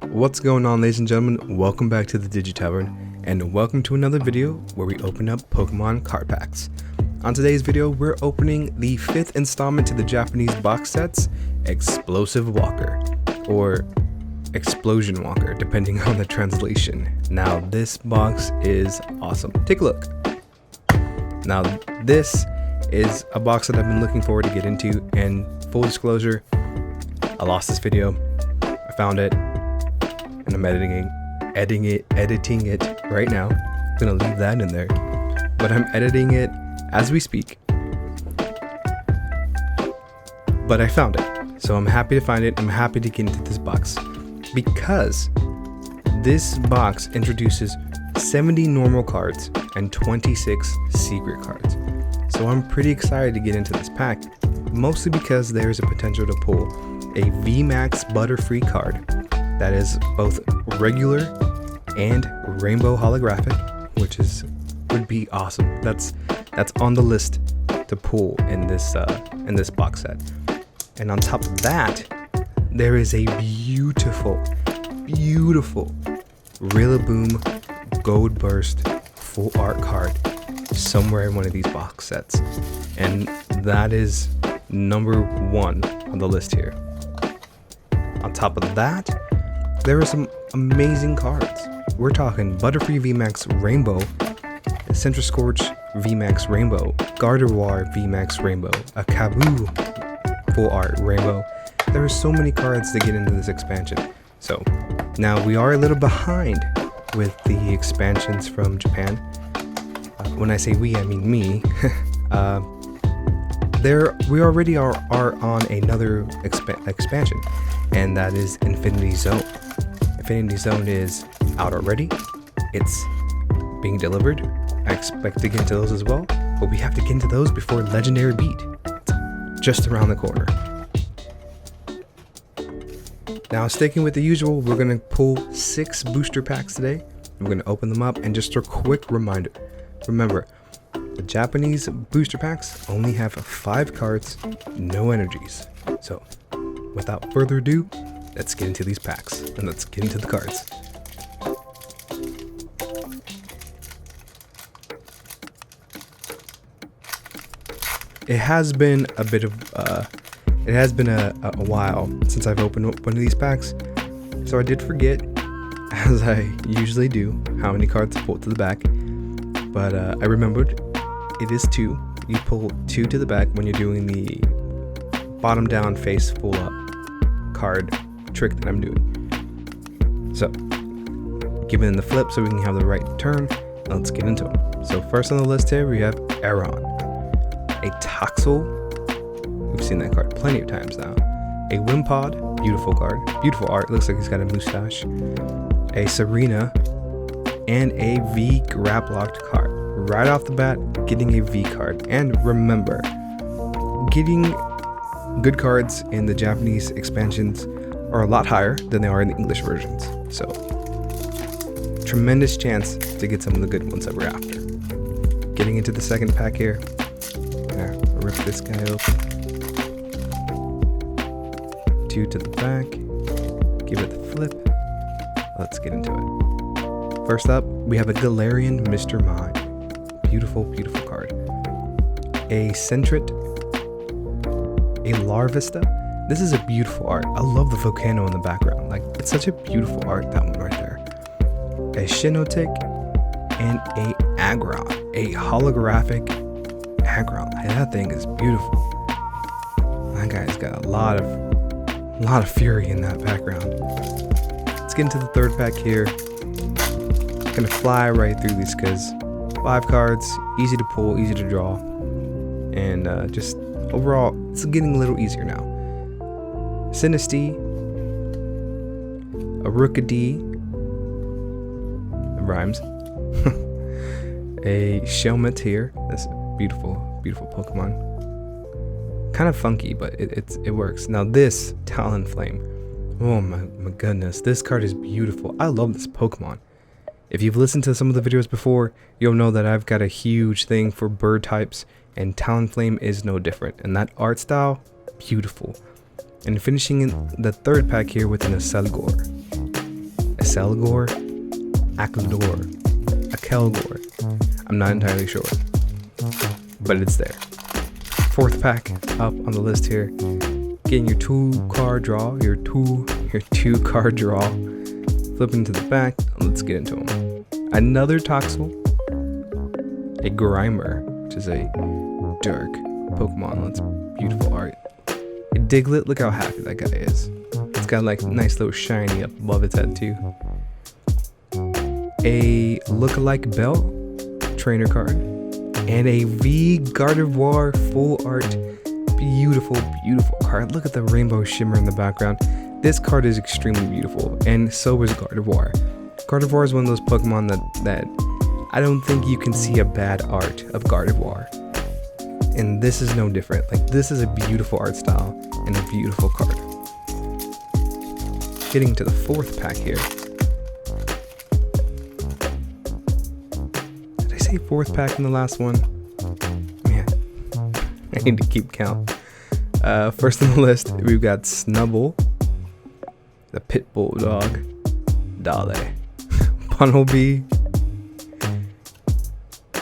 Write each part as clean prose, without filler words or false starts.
What's going on, ladies and gentlemen? Welcome back to the DigiTavern, and welcome to another video where we open up Pokemon card packs. On today's video, we're opening the 5th installment to the Japanese box sets, Explosive Walker, or Explosion Walker, depending on the translation. Now, this box is awesome. Take a look. Now, this is a box that I've been looking forward to get into, and full disclosure, I lost this video. I found it, and I'm editing it right now. I'm gonna leave that in there, but I'm editing it as we speak. But I found it, so I'm happy to find it. I'm happy to get into this box because this box introduces 70 normal cards and 26 secret cards. So I'm pretty excited to get into this pack, mostly because there's a potential to pull a VMAX Butterfree card that is both regular and rainbow holographic, which would be awesome. That's on the list to pull in this box set. And on top of that, there is a beautiful Rillaboom Gold Burst full art card somewhere in one of these box sets, and that is number 1 on the list here. On top of that, there are some amazing cards. We're talking Butterfree VMAX Rainbow, Central Scorch VMAX Rainbow, Gardevoir VMAX Rainbow, a Kaboo full art Rainbow. There are so many cards to get into this expansion. So now we are a little behind with the expansions from Japan. When I say we, I mean me. We already are on another expansion, and that is Infinity Zone. Infinity Zone is out already. It's being delivered. I expect to get into those as well, but we have to get into those before Legendary Beat. It's just around the corner. Now, sticking with the usual, we're going to pull 6 booster packs today. We're going to open them up, and just a quick reminder. Remember, the Japanese booster packs only have 5 cards, no energies. So, without further ado, let's get into these packs, and let's get into the cards. It has been a bit of, it has been a while since I've opened one of these packs, so I did forget, as I usually do, how many cards to pull to the back. But I remembered, it is 2. You pull 2 to the back when you're doing the bottom down face full up card trick that I'm doing. So, given the flip so we can have the right turn, let's get into them. So first on the list here, we have Aron, a Toxel. We've seen that card plenty of times now. A Wimpod, beautiful card, beautiful art, looks like he's got a mustache. A Serena, and a V Graplocked card. Right off the bat, getting a V card. And remember, getting good cards in the Japanese expansions are a lot higher than they are in the English versions. So, tremendous chance to get some of the good ones that we're after. Getting into the second pack here. Rip this guy open. 2 to the back. Give it the flip. Let's get into it. First up, we have a Galarian Mr. Mime. Beautiful, beautiful card. A Sentret, a Larvesta. This is a beautiful art. I love the volcano in the background. Like, it's such a beautiful art, that one right there. A Shinotic, and a Aggron, a holographic Aggron. That thing is beautiful. That guy's got a lot of fury in that background. Let's get into the third pack here. Gonna fly right through these because 5 cards, easy to pull, easy to draw, and just overall it's getting a little easier now. Sinistea, a Rookidee, it rhymes, a Shelmet here. This beautiful Pokemon, kind of funky, but it works. Now this Talonflame, oh my goodness, this card is beautiful. I love this Pokemon. If you've listened to some of the videos before, you'll know that I've got a huge thing for bird types, and Talonflame is no different. And that art style, beautiful. And finishing in the third pack here with an Accelgor. Akelgor, Akelgor. I'm not entirely sure, but it's there. Fourth pack up on the list here. Getting your two card draw. Flipping to the back. Let's get into them. Another Toxel. A Grimer, which is a dark Pokemon. That's beautiful art. A Diglett. Look how happy that guy is. It's got like nice little shiny up above its head too. A Lookalike Bell trainer card. And a V Gardevoir full art. Beautiful, beautiful card. Look at the rainbow shimmer in the background. This card is extremely beautiful, and so is Gardevoir. Gardevoir is one of those Pokemon that I don't think you can see a bad art of Gardevoir. And this is no different. Like, this is a beautiful art style and a beautiful card. Getting to the fourth pack here. Did I say fourth pack in the last one? Man, I need to keep count. First on the list, we've got Snubbull, the Pitbull dog, Dale, Bunnelby,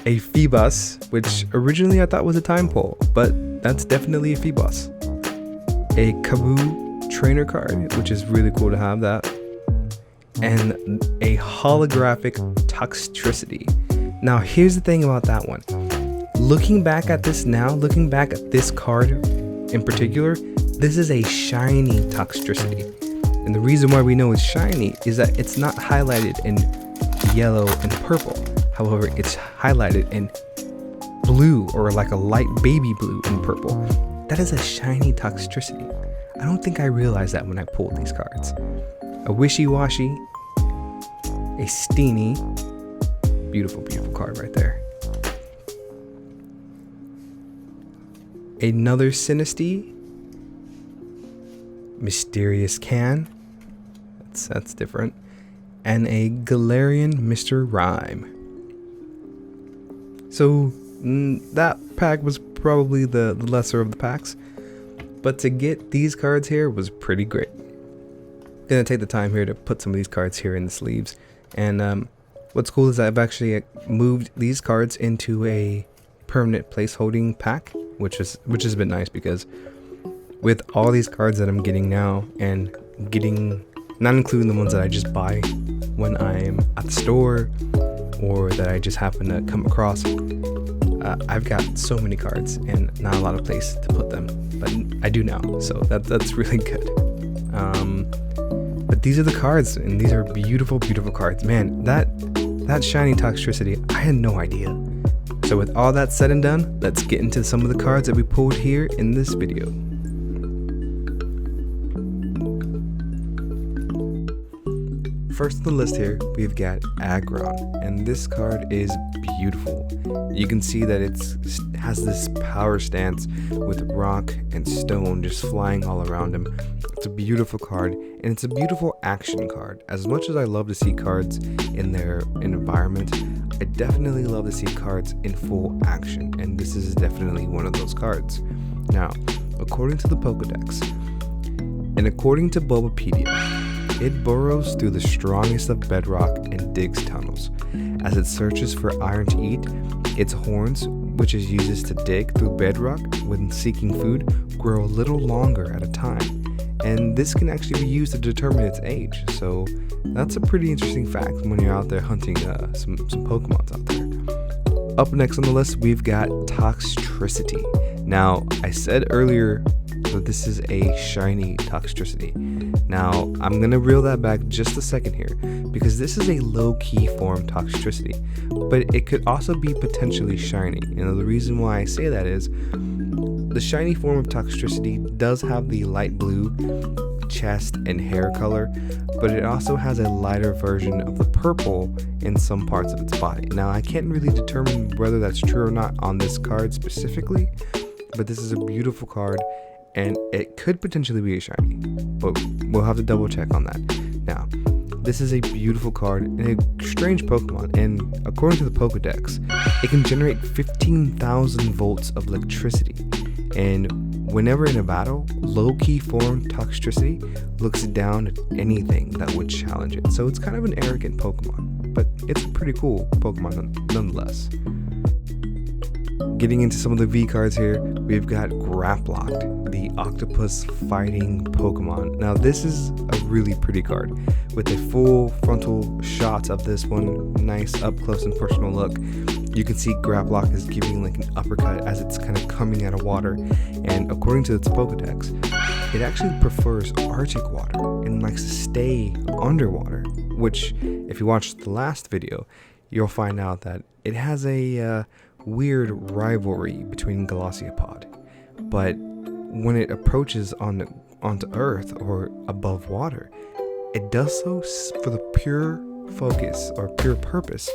a Phoebus, which originally I thought was a Time Pole, but that's definitely a Phoebus. A Kaboo trainer card, which is really cool to have that. And a holographic Toxtricity. Now here's the thing about that one. Looking back at this card in particular, this is a shiny Toxtricity. And the reason why we know it's shiny is that it's not highlighted in yellow and purple. However, it's highlighted in blue, or like a light baby blue and purple. That is a shiny Toxtricity. I don't think I realized that when I pulled these cards. A Wishy-Washy, a Steenie, beautiful, beautiful card right there. Another Sinistea, Mysterious Can, that's different, and a Galarian Mr. Rhyme. So that pack was probably the lesser of the packs, but to get these cards here was pretty great. Gonna take the time here to put some of these cards here in the sleeves, and what's cool is I've actually moved these cards into a permanent place holding pack, which has been nice, because with all these cards that I'm getting now, and not including the ones that I just buy when I'm at the store or that I just happen to come across, I've got so many cards and not a lot of place to put them, but I do now, so that's really good. But these are the cards, and these are beautiful, beautiful cards. Man, that shiny Toxtricity, I had no idea. So with all that said and done, let's get into some of the cards that we pulled here in this video. First on the list here, we've got Aggron, and this card is beautiful. You can see that it has this power stance with rock and stone just flying all around him. It's a beautiful card, and it's a beautiful action card. As much as I love to see cards in their environment, I definitely love to see cards in full action, and this is definitely one of those cards. Now, according to the Pokedex, and according to Bulbapedia, it burrows through the strongest of bedrock and digs tunnels. As it searches for iron to eat, its horns, which it uses to dig through bedrock when seeking food, grow a little longer at a time. And this can actually be used to determine its age. So that's a pretty interesting fact when you're out there hunting some Pokemons out there. Up next on the list, we've got Toxtricity. Now, I said earlier that this is a shiny Toxtricity. Now, I'm going to reel that back just a second here, because this is a low-key form Toxtricity, but it could also be potentially shiny. And the reason why I say that is, the shiny form of Toxtricity does have the light blue chest and hair color, but it also has a lighter version of the purple in some parts of its body. Now, I can't really determine whether that's true or not on this card specifically, but this is a beautiful card, and it could potentially be a shiny, but we'll have to double check on that. Now, this is a beautiful card and a strange Pokemon, and according to the Pokedex, it can generate 15,000 volts of electricity. And whenever in a battle, low-key form Toxtricity looks down at anything that would challenge it. So it's kind of an arrogant Pokemon, but it's a pretty cool Pokemon nonetheless. Getting into some of the V cards here, we've got Graplocked, the octopus fighting Pokemon. Now this is a really pretty card with a full frontal shot of this one, nice up close and personal look. You can see Graplock is giving like an uppercut as it's kind of coming out of water, and according to its Pokedex, it actually prefers Arctic water and likes to stay underwater, which if you watched the last video, you'll find out that it has a weird rivalry between Glaciopod, but when it approaches onto Earth or above water, it does so for the pure focus or pure purpose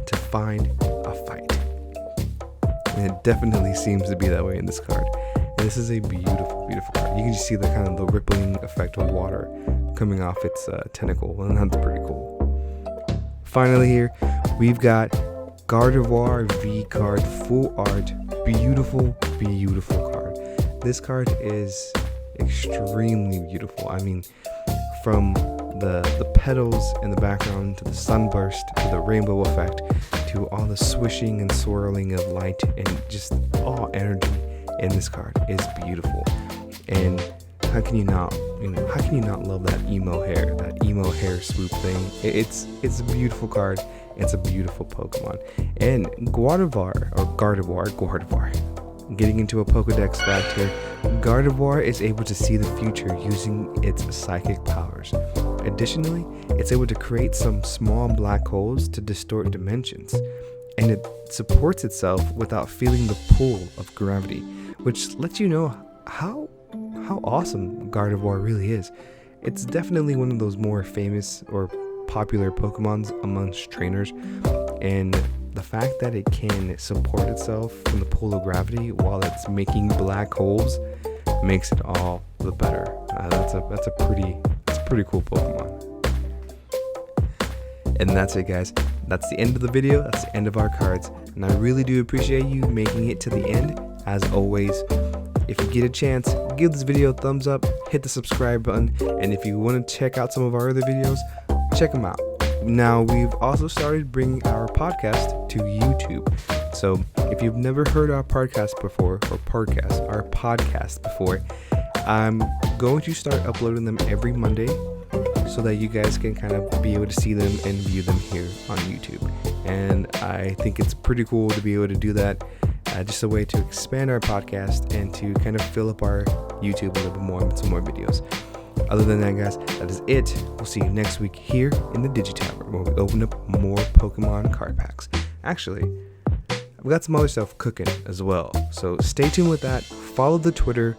to find a fight. And it definitely seems to be that way in this card. And this is a beautiful, beautiful card. You can just see the kind of the rippling effect of water coming off its tentacle, and that's pretty cool. Finally here, we've got Gardevoir V card, full art, beautiful, beautiful card. This card is extremely beautiful. I mean, from the petals in the background to the sunburst to the rainbow effect to all the swishing and swirling of light, and just all energy in this card is beautiful. And how can you not love that emo hair swoop thing? It's a beautiful card. It's a beautiful Pokemon. And Gardevoir, getting into a Pokedex fact here, Gardevoir is able to see the future using its psychic powers. Additionally, it's able to create some small black holes to distort dimensions, and it supports itself without feeling the pull of gravity, which lets you know how awesome Gardevoir really is. It's definitely one of those more famous or popular Pokemons amongst trainers, and the fact that it can support itself from the pull of gravity while it's making black holes makes it all the better. That's a pretty cool Pokemon. And that's it, guys. That's the end of the video. That's the end of our cards, and I really do appreciate you making it to the end. As always, if you get a chance, give this video a thumbs up, hit the subscribe button, and if you want to check out some of our other videos, check them out. Now, we've also started bringing our podcast to YouTube. So if you've never heard our podcast before, I'm going to start uploading them every Monday so that you guys can kind of be able to see them and view them here on YouTube. And I think it's pretty cool to be able to do that. Just a way to expand our podcast and to kind of fill up our YouTube a little bit more with some more videos. Other than that, guys, that is it. We'll see you next week here in the DigiTavern, where we open up more Pokemon card packs. Actually, I've got some other stuff cooking as well, so stay tuned with that. Follow the Twitter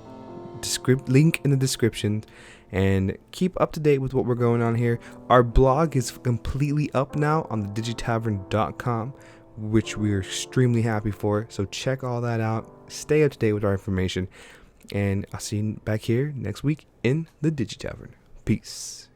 link in the description, and keep up to date with what we're going on here. Our blog is completely up now on the digitavern.com, which we are extremely happy for. So check all that out. Stay up to date with our information. And I'll see you back here next week in the DigiTavern. Peace.